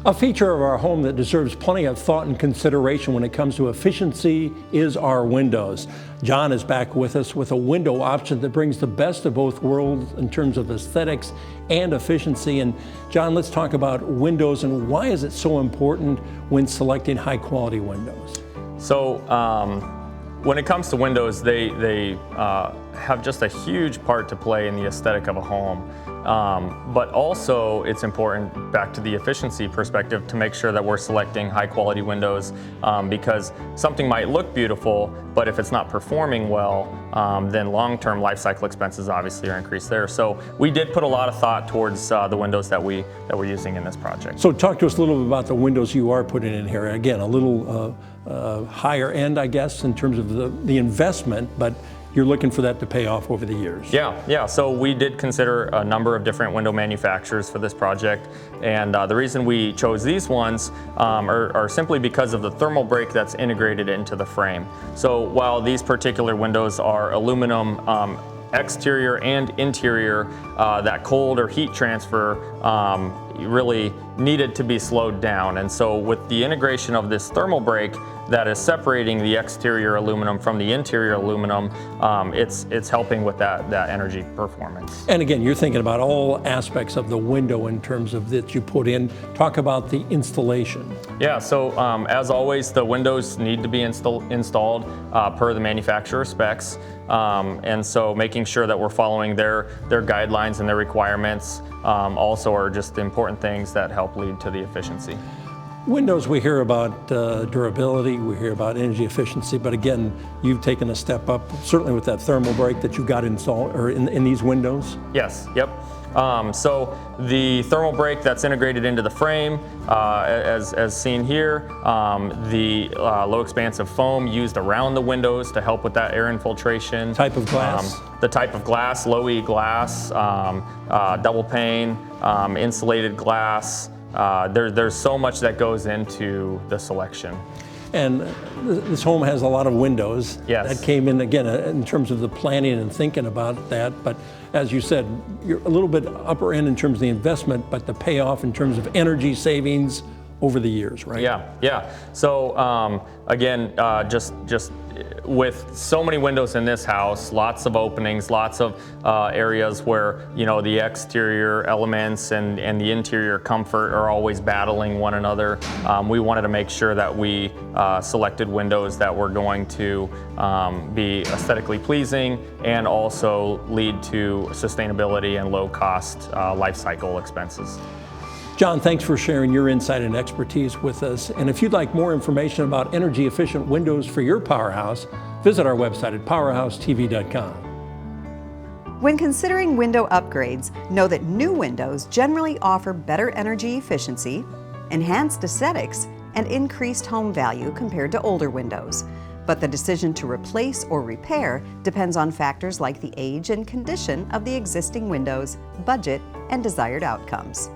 A feature of our home that deserves plenty of thought and consideration when it comes to efficiency is our windows. John is back with us with a window option that brings the best of both worlds in terms of aesthetics and efficiency. And John, let's talk about windows and why is it so important when selecting high quality windows? So when it comes to windows, they have just a huge part to play in the aesthetic of a home. But also it's important, back to the efficiency perspective, to make sure that we're selecting high quality windows because something might look beautiful, but if it's not performing well, then long-term life cycle expenses obviously are increased there. So we did put a lot of thought towards the windows that we're using in this project. So talk to us a little bit about the windows you are putting in here. Again, a little higher end, I guess, in terms of the investment, but you're looking for that to pay off over the years. Yeah. So we did consider a number of different window manufacturers for this project, and the reason we chose these ones are simply because of the thermal break that's integrated into the frame. So while these particular windows are aluminum exterior and interior, that cold or heat transfer really needed to be slowed down. And so with the integration of this thermal break that is separating the exterior aluminum from the interior aluminum, it's helping with that energy performance. And again, you're thinking about all aspects of the window in terms of that you put in. Talk about the installation. Yeah, so as always, the windows need to be installed per the manufacturer specs. And so making sure that we're following their guidelines and their requirements also are just important things that help lead to the efficiency. Windows, we hear about durability, we hear about energy efficiency, but again, you've taken a step up, certainly with that thermal break that you've got installed or in these windows. Yes, yep. So the thermal break that's integrated into the frame, as seen here, the low expansive foam used around the windows to help with that air infiltration. Type of glass? The type of glass, low E glass, double pane, insulated glass. There's so much that goes into the selection. And this home has a lot of windows. Yes. That came in, again, in terms of the planning and thinking about that. But as you said, you're a little bit upper end in terms of the investment, but the payoff in terms of energy savings over the years, right? Yeah. So again, just with so many windows in this house, lots of openings, lots of areas where the exterior elements and the interior comfort are always battling one another. We wanted to make sure that we selected windows that were going to be aesthetically pleasing and also lead to sustainability and low cost life cycle expenses. John, thanks for sharing your insight and expertise with us. And if you'd like more information about energy efficient windows for your PowerHouse, visit our website at powerhousetv.com. When considering window upgrades, know that new windows generally offer better energy efficiency, enhanced aesthetics, and increased home value compared to older windows. But the decision to replace or repair depends on factors like the age and condition of the existing windows, budget, and desired outcomes.